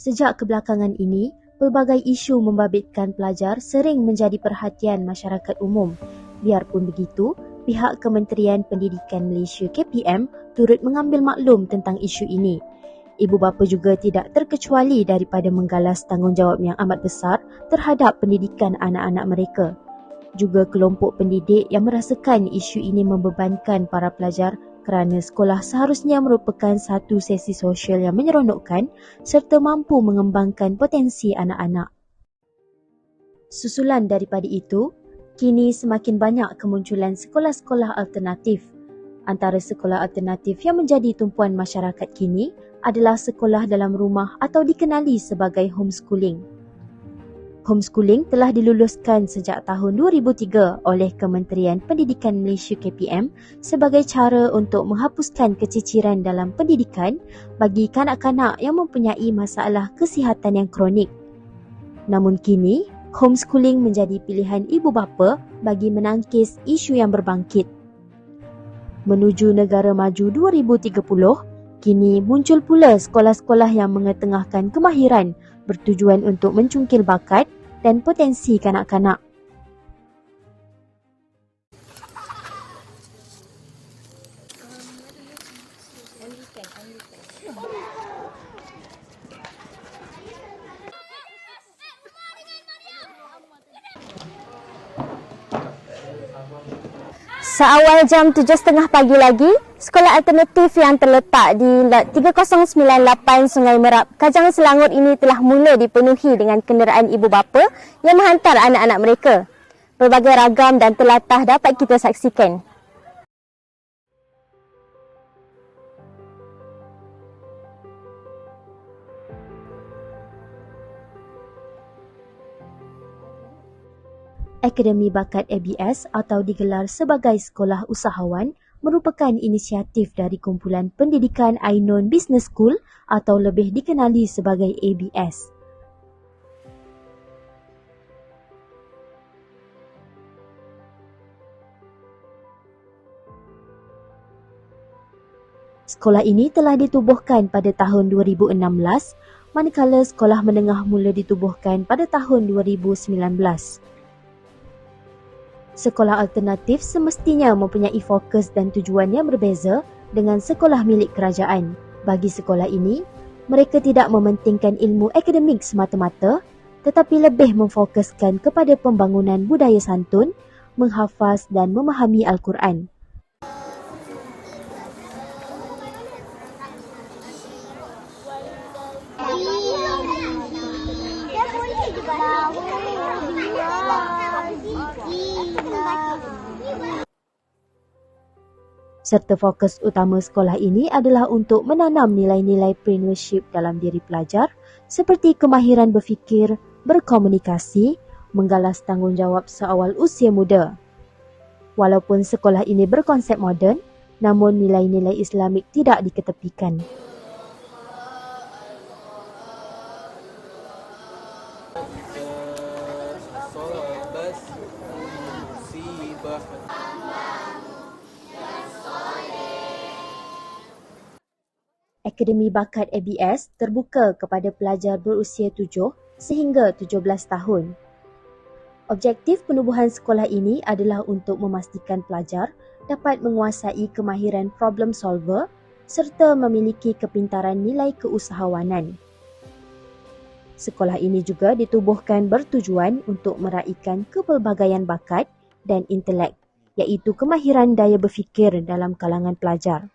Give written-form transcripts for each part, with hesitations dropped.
Sejak kebelakangan ini, pelbagai isu membabitkan pelajar sering menjadi perhatian masyarakat umum. Biarpun begitu, pihak Kementerian Pendidikan Malaysia KPM turut mengambil maklum tentang isu ini. Ibu bapa juga tidak terkecuali daripada menggalas tanggungjawab yang amat besar terhadap pendidikan anak-anak mereka. Juga kelompok pendidik yang merasakan isu ini membebankan para pelajar kerana sekolah seharusnya merupakan satu sesi sosial yang menyeronokkan serta mampu mengembangkan potensi anak-anak. Susulan daripada itu, kini semakin banyak kemunculan sekolah-sekolah alternatif. Antara sekolah alternatif yang menjadi tumpuan masyarakat kini adalah sekolah dalam rumah atau dikenali sebagai homeschooling. Homeschooling telah diluluskan sejak tahun 2003 oleh Kementerian Pendidikan Malaysia KPM sebagai cara untuk menghapuskan keciciran dalam pendidikan bagi kanak-kanak yang mempunyai masalah kesihatan yang kronik. Namun kini, homeschooling menjadi pilihan ibu bapa bagi menangkis isu yang berbangkit. Menuju negara maju 2030, kini muncul pula sekolah-sekolah yang mengetengahkan kemahiran bertujuan untuk mencungkil bakat dan potensi kanak-kanak. Seawal jam 7.30 pagi lagi, sekolah alternatif yang terletak di Lot 3098 Sungai Merap, Kajang Selangor ini telah mula dipenuhi dengan kenderaan ibu bapa yang menghantar anak-anak mereka. Berbagai ragam dan telatah dapat kita saksikan. Akademi Bakat ABS atau digelar sebagai Sekolah Usahawan merupakan inisiatif dari Kumpulan Pendidikan Ainon Business School atau lebih dikenali sebagai ABS. Sekolah ini telah ditubuhkan pada tahun 2016, manakala sekolah menengah mula ditubuhkan pada tahun 2019. Sekolah alternatif semestinya mempunyai fokus dan tujuan yang berbeza dengan sekolah milik kerajaan. Bagi sekolah ini, mereka tidak mementingkan ilmu akademik semata-mata, tetapi lebih memfokuskan kepada pembangunan budaya santun, menghafaz dan memahami Al-Quran. Serta fokus utama sekolah ini adalah untuk menanam nilai-nilai premiership dalam diri pelajar seperti kemahiran berfikir, berkomunikasi, menggalas tanggungjawab seawal usia muda. Walaupun sekolah ini berkonsep moden, namun nilai-nilai Islamik tidak diketepikan. Akademi Bakat ABS terbuka kepada pelajar berusia 7 sehingga 17 tahun. Objektif penubuhan sekolah ini adalah untuk memastikan pelajar dapat menguasai kemahiran problem solver serta memiliki kepintaran nilai keusahawanan. Sekolah ini juga ditubuhkan bertujuan untuk meraihkan kepelbagaian bakat dan intelek, iaitu kemahiran daya berfikir dalam kalangan pelajar.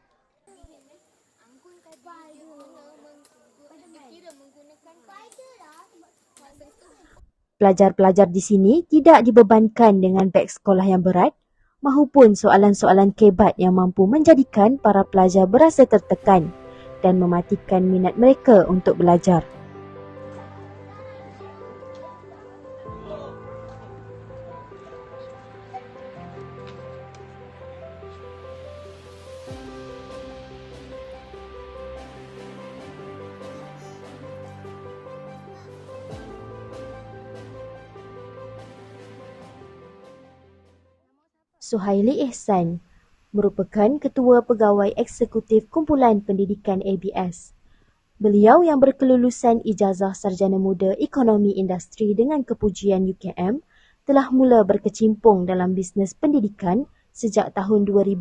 Pelajar-pelajar di sini tidak dibebankan dengan beg sekolah yang berat mahupun soalan-soalan kebat yang mampu menjadikan para pelajar berasa tertekan dan mematikan minat mereka untuk belajar. Suhaili Ihsan merupakan Ketua Pegawai Eksekutif Kumpulan Pendidikan ABS. Beliau yang berkelulusan Ijazah Sarjana Muda Ekonomi Industri dengan kepujian UKM telah mula berkecimpung dalam bisnes pendidikan sejak tahun 2000.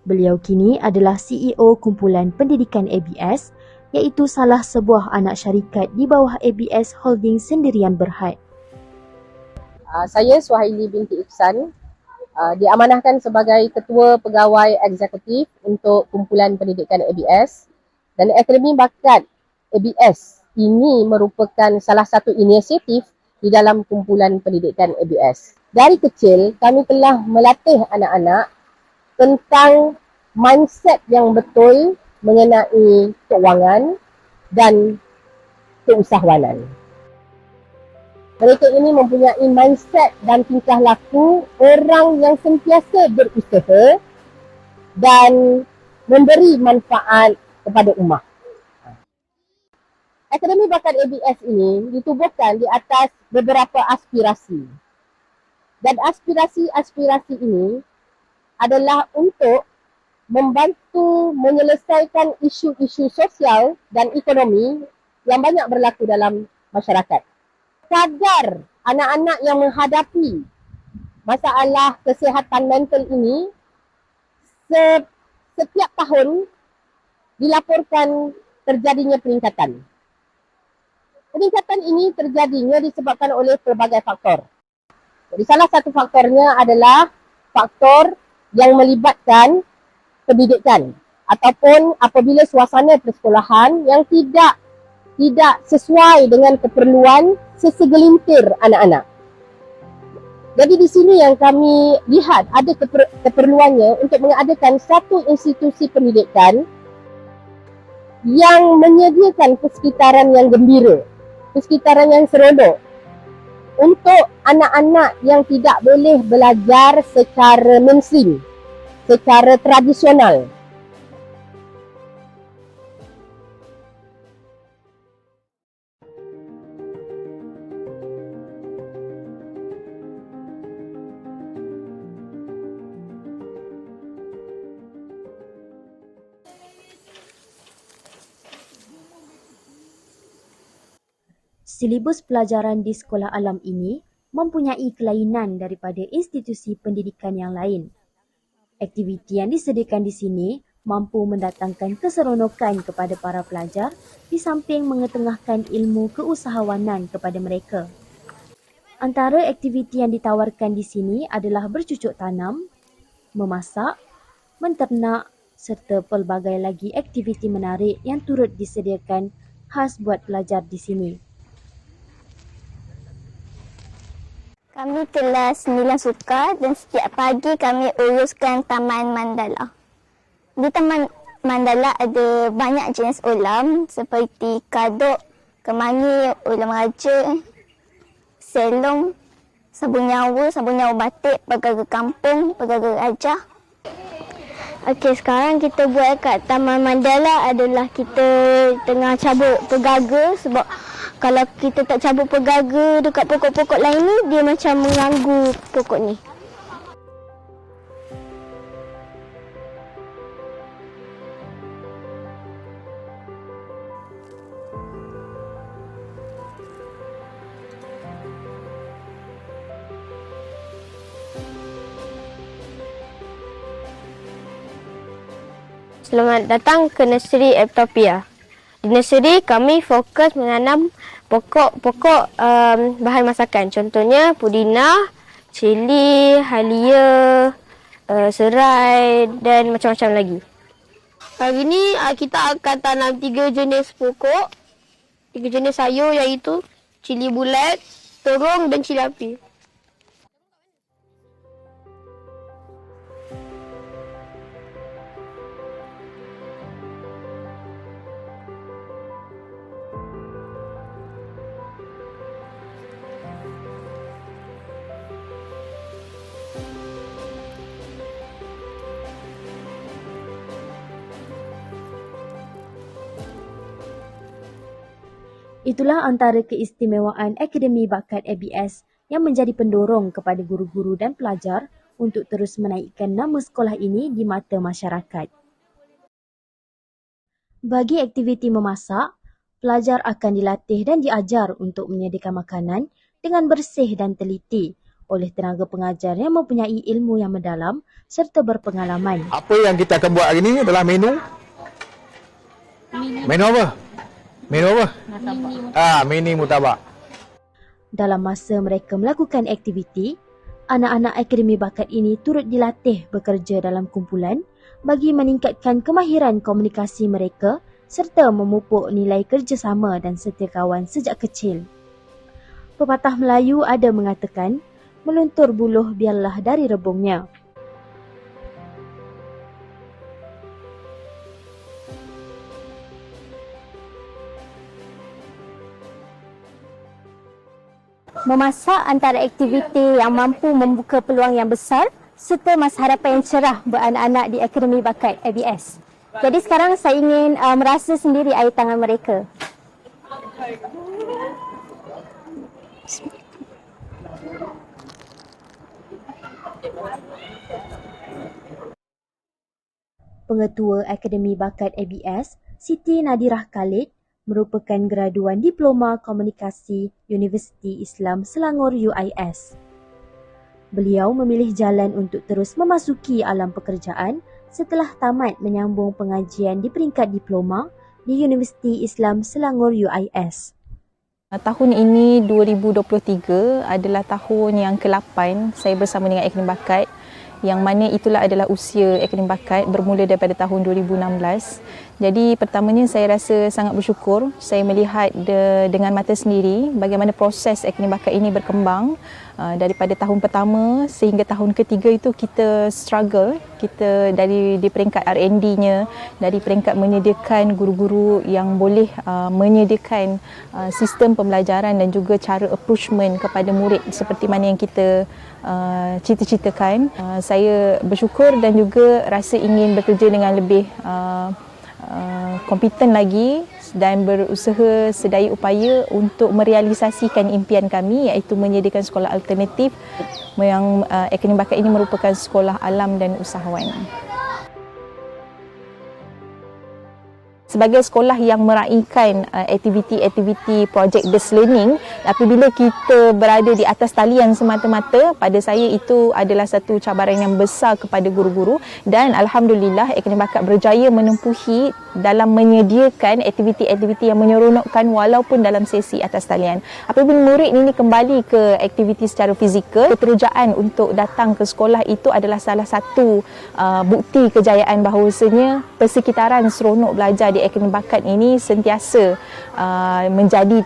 Beliau kini adalah CEO Kumpulan Pendidikan ABS iaitu salah sebuah anak syarikat di bawah ABS Holding Sendirian Berhad. Saya Suhaili binti Ihsan, diamanahkan sebagai Ketua Pegawai Eksekutif untuk Kumpulan Pendidikan ABS, dan Akademi Bakat ABS ini merupakan salah satu inisiatif di dalam Kumpulan Pendidikan ABS. Dari kecil kami telah melatih anak-anak tentang mindset yang betul mengenai keuangan dan keusahawanan. Mereka ini mempunyai mindset dan tingkah laku orang yang sentiasa berusaha dan memberi manfaat kepada ummah. Akademi Bakat ABS ini ditubuhkan di atas beberapa aspirasi. Dan aspirasi-aspirasi ini adalah untuk membantu menyelesaikan isu-isu sosial dan ekonomi yang banyak berlaku dalam masyarakat. Kadar anak-anak yang menghadapi masalah kesihatan mental ini setiap tahun dilaporkan terjadinya peningkatan. Peningkatan ini terjadinya disebabkan oleh pelbagai faktor. Jadi salah satu faktornya adalah faktor yang melibatkan pendidikan ataupun apabila suasana persekolahan yang tidak sesuai dengan keperluan sesegelintir anak-anak. Jadi di sini yang kami lihat ada keperluannya untuk mengadakan satu institusi pendidikan yang menyediakan persekitaran yang gembira, persekitaran yang seronok untuk anak-anak yang tidak boleh belajar secara mainstream, secara tradisional. Silibus pelajaran di sekolah alam ini mempunyai kelainan daripada institusi pendidikan yang lain. Aktiviti yang disediakan di sini mampu mendatangkan keseronokan kepada para pelajar di samping mengetengahkan ilmu keusahawanan kepada mereka. Antara aktiviti yang ditawarkan di sini adalah bercucuk tanam, memasak, menternak serta pelbagai lagi aktiviti menarik yang turut disediakan khas buat pelajar di sini. Kami kelas 9 suka dan setiap pagi kami uruskan Taman Mandala. Di Taman Mandala ada banyak jenis ulam seperti kaduk, kemangi, ulam raja, selong, sabun nyawa batik, pegaga kampung, pegaga raja. Okey, sekarang kita buat kat Taman Mandala adalah kita tengah cabut pegaga sebab kalau kita tak cabut pegaga dekat pokok-pokok lain ni, dia macam mengganggu pokok ni. Selamat datang ke Nursery Eptopia. Di nursery kami fokus menanam pokok-pokok bahan masakan. Contohnya pudina, cili, halia, serai dan macam-macam lagi. Hari ini kita akan tanam 3 jenis pokok, 3 jenis sayur iaitu cili bulat, terung dan cili api. Itulah antara keistimewaan Akademi Bakat ABS yang menjadi pendorong kepada guru-guru dan pelajar untuk terus menaikkan nama sekolah ini di mata masyarakat. Bagi aktiviti memasak, pelajar akan dilatih dan diajar untuk menyediakan makanan dengan bersih dan teliti oleh tenaga pengajar yang mempunyai ilmu yang mendalam serta berpengalaman. Apa yang kita akan buat hari ini adalah menu. Menu apa? Menu apa? Mini mutabak. Dalam masa mereka melakukan aktiviti, anak-anak Akademi Bakat ini turut dilatih bekerja dalam kumpulan bagi meningkatkan kemahiran komunikasi mereka serta memupuk nilai kerjasama dan setia kawan sejak kecil. Pepatah Melayu ada mengatakan, meluntur buluh biarlah dari rebungnya. Memasak antara aktiviti yang mampu membuka peluang yang besar serta masa harapan yang cerah beranak-anak di Akademi Bakat ABS. Jadi sekarang saya ingin merasa sendiri air tangan mereka. Pengetua Akademi Bakat ABS, Siti Nadirah Khalid, merupakan graduan Diploma Komunikasi Universiti Islam Selangor UIS. Beliau memilih jalan untuk terus memasuki alam pekerjaan setelah tamat menyambung pengajian di peringkat diploma di Universiti Islam Selangor UIS. Tahun ini 2023 adalah tahun yang ke-8 saya bersama dengan Akademi Bakat, yang mana itulah adalah usia Akademi Bakat bermula daripada tahun 2016. Jadi pertamanya saya rasa sangat bersyukur saya melihat dengan mata sendiri bagaimana proses Akademi Bakat ini berkembang. Daripada tahun pertama sehingga tahun ketiga itu kita struggle, kita dari di peringkat R&D-nya, dari peringkat menyediakan guru-guru yang boleh menyediakan sistem pembelajaran dan juga cara approachment kepada murid seperti mana yang kita cita-citakan. Saya bersyukur dan juga rasa ingin bekerja dengan lebih kompeten lagi dan berusaha sedaya upaya untuk merealisasikan impian kami, iaitu menyediakan sekolah alternatif yang Akademi Bakat ini merupakan sekolah alam dan usahawan. Sebagai sekolah yang meraihkan aktiviti-aktiviti project based learning, apabila kita berada di atas talian semata-mata, pada saya itu adalah satu cabaran yang besar kepada guru-guru, dan alhamdulillah Akademi Bakat berjaya menempuhi dalam menyediakan aktiviti-aktiviti yang menyeronokkan walaupun dalam sesi atas talian. Apabila murid ini kembali ke aktiviti secara fizikal, keterujaan untuk datang ke sekolah itu adalah salah satu bukti kejayaan bahawasanya persekitaran seronok belajar di Akademi Bakat ini sentiasa menjadi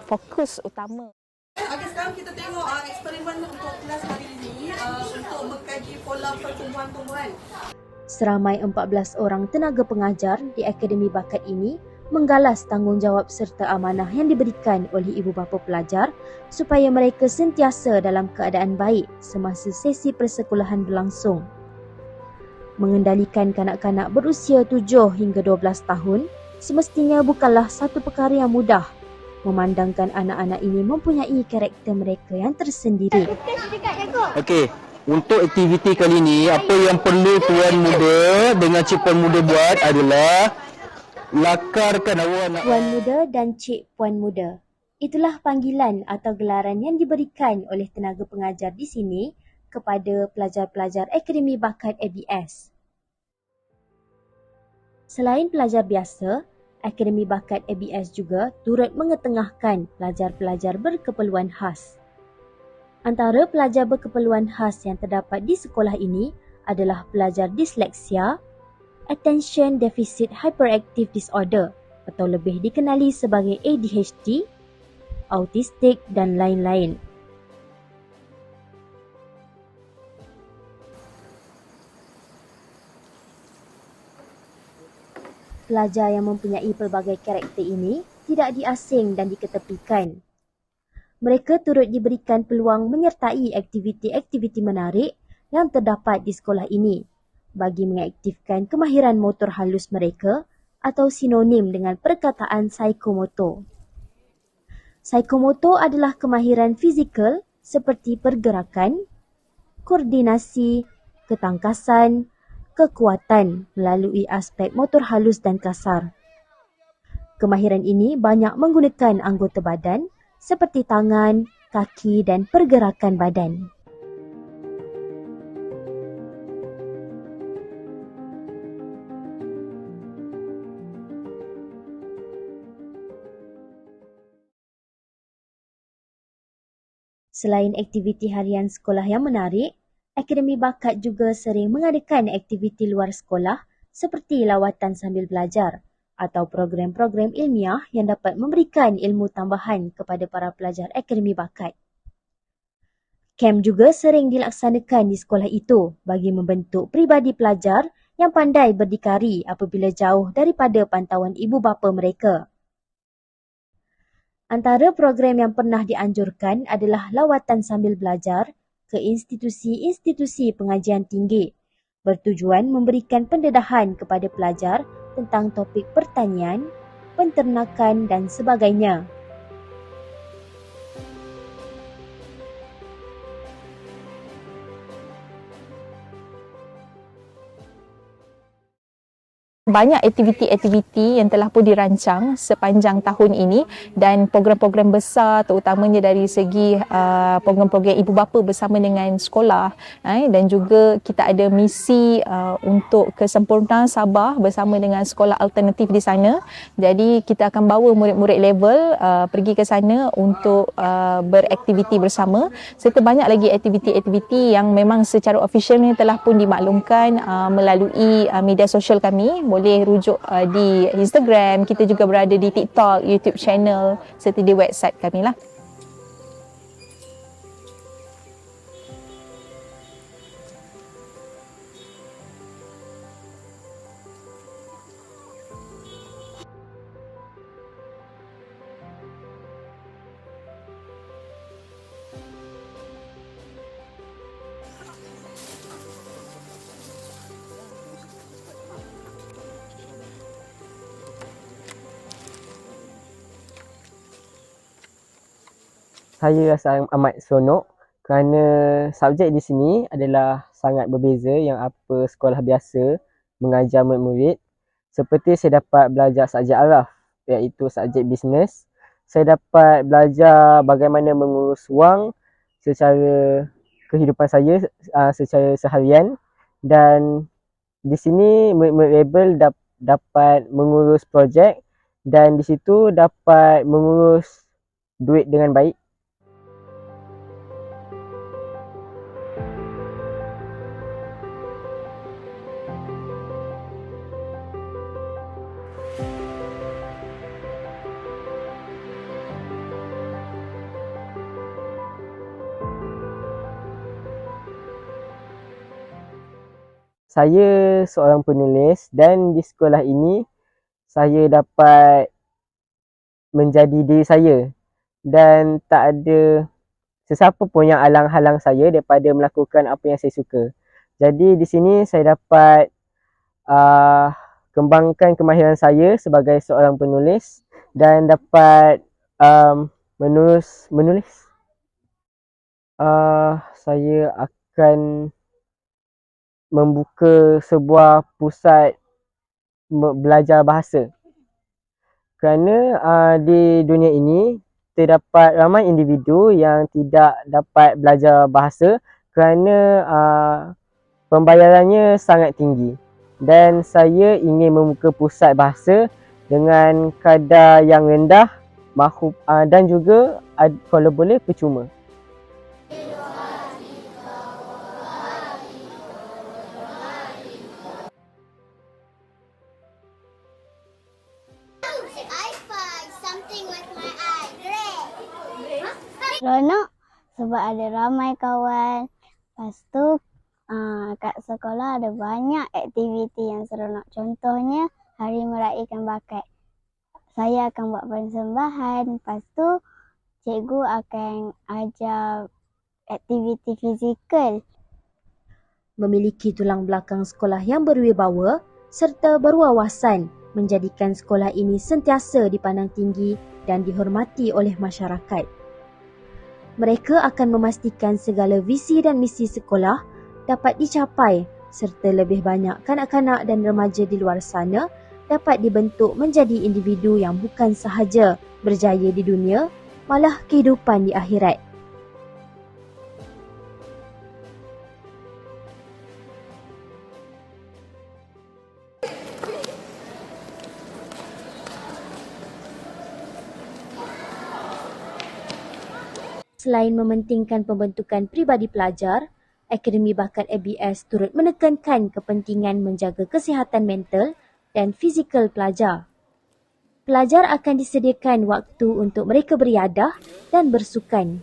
fokus utama. Okey, sekarang kita tengok eksperimen untuk kelas hari ini untuk mengkaji pola pertumbuhan tumbuhan. Seramai 14 orang tenaga pengajar di Akademi Bakat ini menggalas tanggungjawab serta amanah yang diberikan oleh ibu bapa pelajar supaya mereka sentiasa dalam keadaan baik semasa sesi persekolahan berlangsung. Mengendalikan kanak-kanak berusia 7 hingga 12 tahun semestinya bukanlah satu perkara yang mudah, memandangkan anak-anak ini mempunyai karakter mereka yang tersendiri. Okey, untuk aktiviti kali ini, apa yang perlu Tuan Muda dengan Cik Puan Muda buat adalah lakarkan awak. Puan Muda dan Cik Puan Muda. Itulah panggilan atau gelaran yang diberikan oleh tenaga pengajar di sini kepada pelajar-pelajar Akademi Bakat ABS. Selain pelajar biasa, Akademi Bakat ABS juga turut mengetengahkan pelajar-pelajar berkeperluan khas. Antara pelajar berkeperluan khas yang terdapat di sekolah ini adalah pelajar disleksia, Attention Deficit Hyperactive Disorder atau lebih dikenali sebagai ADHD, autistik dan lain-lain. Pelajar yang mempunyai pelbagai karakter ini tidak diasing dan diketepikan. Mereka turut diberikan peluang menyertai aktiviti-aktiviti menarik yang terdapat di sekolah ini bagi mengaktifkan kemahiran motor halus mereka atau sinonim dengan perkataan psikomotor. Psikomotor adalah kemahiran fizikal seperti pergerakan, koordinasi, ketangkasan, kekuatan melalui aspek motor halus dan kasar. Kemahiran ini banyak menggunakan anggota badan seperti tangan, kaki dan pergerakan badan. Selain aktiviti harian sekolah yang menarik, Akademi Bakat juga sering mengadakan aktiviti luar sekolah seperti lawatan sambil belajar atau program-program ilmiah yang dapat memberikan ilmu tambahan kepada para pelajar Akademi Bakat. Kem juga sering dilaksanakan di sekolah itu bagi membentuk pribadi pelajar yang pandai berdikari apabila jauh daripada pantauan ibu bapa mereka. Antara program yang pernah dianjurkan adalah lawatan sambil belajar ke institusi-institusi pengajian tinggi bertujuan memberikan pendedahan kepada pelajar tentang topik pertanian, penternakan dan sebagainya. Banyak aktiviti-aktiviti yang telah pun dirancang sepanjang tahun ini dan program-program besar terutamanya dari segi program-program ibu bapa bersama dengan sekolah dan juga kita ada misi untuk kesempurnaan Sabah bersama dengan sekolah alternatif di sana. Jadi kita akan bawa murid-murid level pergi ke sana untuk beraktiviti bersama serta banyak lagi aktiviti-aktiviti yang memang secara official ni telah pun dimaklumkan melalui media sosial kami. Boleh rujuk di Instagram, kita juga berada di TikTok, YouTube channel serta di website kami lah. Saya rasa amat seronok kerana subjek di sini adalah sangat berbeza yang apa sekolah biasa mengajar murid-murid. Seperti saya dapat belajar subjek araf iaitu subjek bisnes. Saya dapat belajar bagaimana mengurus wang secara kehidupan saya secara seharian dan di sini murid-murid label dapat mengurus projek dan di situ dapat mengurus duit dengan baik. Saya seorang penulis dan di sekolah ini saya dapat menjadi diri saya dan tak ada sesiapa pun yang alang-halang saya daripada melakukan apa yang saya suka. Jadi di sini saya dapat kembangkan kemahiran saya sebagai seorang penulis dan dapat menulis. Saya akan membuka sebuah pusat belajar bahasa. Kerana di dunia ini terdapat ramai individu yang tidak dapat belajar bahasa kerana pembayarannya sangat tinggi. Dan saya ingin membuka pusat bahasa dengan kadar yang rendah dan juga kalau boleh percuma. I find something with my eye. Gray. seronok sebab ada ramai kawan. Lepas tu kat sekolah ada banyak aktiviti yang seronok. Contohnya hari meraihkan bakat. Saya akan buat persembahan. Lepas tu cikgu akan ajar aktiviti fizikal. Memiliki tulang belakang sekolah yang berwibawa serta berwawasan menjadikan sekolah ini sentiasa dipandang tinggi dan dihormati oleh masyarakat. Mereka akan memastikan segala visi dan misi sekolah dapat dicapai serta lebih banyak kanak-kanak dan remaja di luar sana dapat dibentuk menjadi individu yang bukan sahaja berjaya di dunia, malah kehidupan di akhirat. Selain mementingkan pembentukan pribadi pelajar, Akademi Bakat ABS turut menekankan kepentingan menjaga kesihatan mental dan fizikal pelajar. Pelajar akan disediakan waktu untuk mereka beriadah dan bersukan.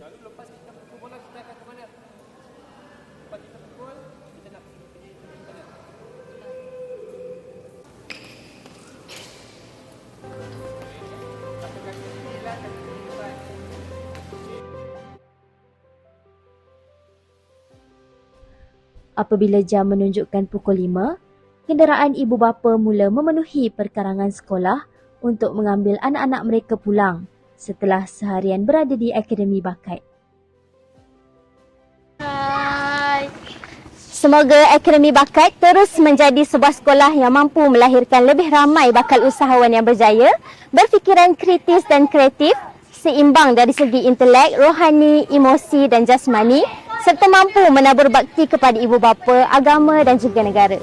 Apabila jam menunjukkan pukul 5, kenderaan ibu bapa mula memenuhi perkarangan sekolah untuk mengambil anak-anak mereka pulang setelah seharian berada di Akademi Bakat. Semoga Akademi Bakat terus menjadi sebuah sekolah yang mampu melahirkan lebih ramai bakal usahawan yang berjaya, berfikiran kritis dan kreatif, seimbang dari segi intelek, rohani, emosi dan jasmani, serta mampu menabur bakti kepada ibu bapa, agama dan juga negara.